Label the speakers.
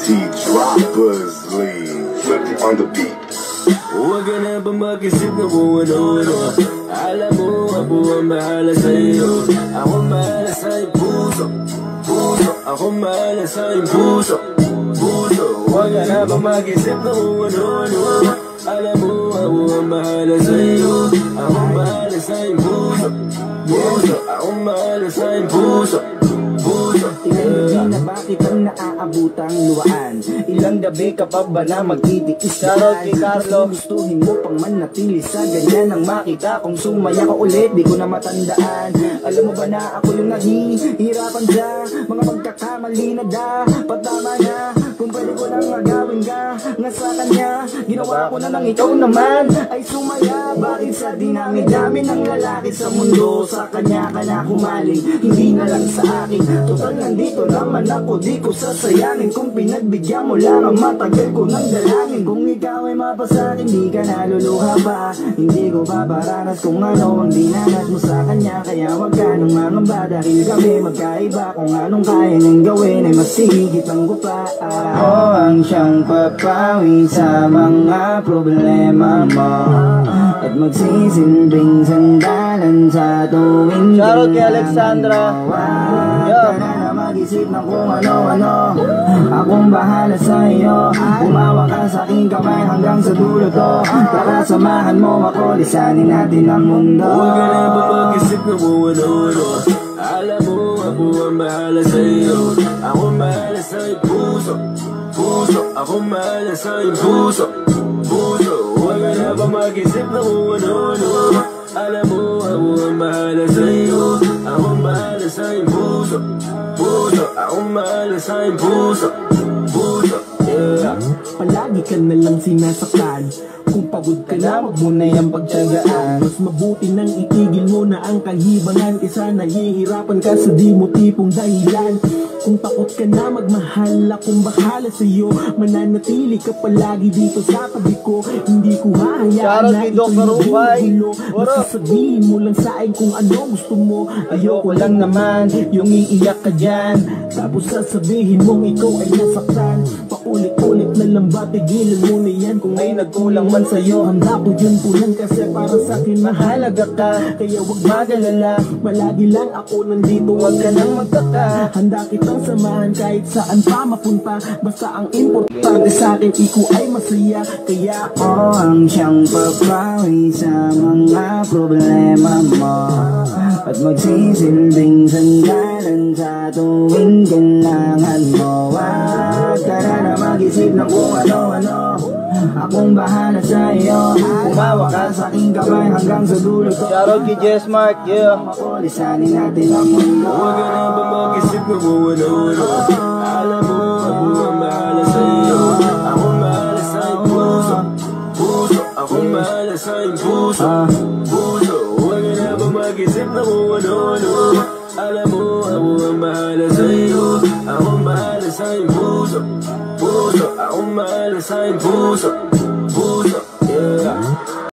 Speaker 1: Droppers leave on the beat.
Speaker 2: Huwag ka na ba mag-isip na kung ano-ano. Alam mo, ako ang bahala sa'yo. Ako bahala sa iyong puso. Puso, ako bahala sa iyong puso. Puso, huwag ka na ba mag-isip na kung ano-ano. Alam mo, ako ang bahala sa'yo. Ako bahala sa iyong puso. Puso, ako bahala sa iyong puso.
Speaker 3: Ilang na bakit ang naaabutang luwaan? Ilang gabi ka pa ba na magtitiis ka? Carlo, gustuhin mo pang manatili sa ganyan ang makita kung sumaya ka ulit, di ko na matandaan. Alam mo ba na ako yung nahihirapan sa mga pagkakamali na dapat tama na. Kung pwede ko nang agawin ka nga sa kanya, ginawa ko na nang ikaw naman ay sumaya. Bakit sa dinami-dami ng lalaki sa mundo, sa kanya ka na humaling, hindi na lang sa akin? Total nandito naman ako, di ko sasayangin. Kung pinagbigyan mo lang ang matagal ko ng dalangin. Kung ikaw ay mapasakin, di ka naluluha pa. Hindi ko babaranas kung ano ang dinanas mo sa kanya. Kaya wag ka nang mangamba dahil kami magkaiba. Kung anong kaya niyang gawin ay mas higit ang gupa. Ako ang siyang papawi sa mga problema mo at magsisilbing sandalan sa tuwing
Speaker 4: Shoutout kay Alexandra.
Speaker 3: Mag-isip na kung ano-ano. Akong bahala sa iyo. Umawa ka sa aking kamay hanggang sa dulo to. Tara samahan mo ako, lisanin natin ang mundo.
Speaker 2: Huwag ka na ba mag-isip na kung ano-ano. Alam mo, ako ang bahala sa iyo. Ako bahala sa iyong puso. Puso, ako bahala sa iyong puso. Puso, huwag ka na ba mag-isip na kung ano-ano. Alam mo, ako ang bahala sa iyo. Ako bahala sa iyong puso. Puso, ako bahala sa iyong puso. Puso, yeah.
Speaker 3: Palagi ka na lang sinasaktan. Kung pagod ka na, wag mo na yung pagtyagaan. Mas mabuti nang itigil mo na ang kahibangan kaysa nahihirapan ka sa di mo tipong dahilan. Kung takot ka na magmahal, akong bahala sa'yo. Mananatili ka palagi dito sa tabi ko. Hindi ko hahayaan na ito'y magugulo. Masasabihin mo lang sa akin kung ano gusto mo. Ayoko lang naman yung iiyak ka dyan, tapos sasabihin mong ikaw ay nasaktan. Paulit-ulit na lang ba, tigilan mo na yan. Kung may nagkulang man sa'yo, handa ko yun punan. Kasi para sa'kin mahalaga ka, kaya wag magalala. Malagi lang ako nandito, wag ka nang magtaka. Handa kitang samahan kahit saan pa mapunta. Basta ang importante sa'kin, ikaw ay masaya. Kaya ako ang siyang papawi sa mga problema mo at magsisilbing sandalan sa tuwing kailangan mo. Wag ka na mag-isip ng kung ano-ano. Akong bahala sa iyo. Umawa ka sa aking kamay hanggang sa dulo to.
Speaker 4: Shoutout kay Jess Mark, yeah.
Speaker 3: Ako, lisanin natin ang mundo.
Speaker 2: Huwag ka na ba mag-isip na kung ano-ano. Alam mo, ako ang bahala sa iyo. Ako bahala sa iyong puso. Puso, ako bahala sa iyong puso. Puso, huwag ka na ba mag-isip na kung ano-ano. Alam mo, ako ang bahala sa iyo. Ako bahala sa iyong puso. Puso, ako bahala sa iyong puso.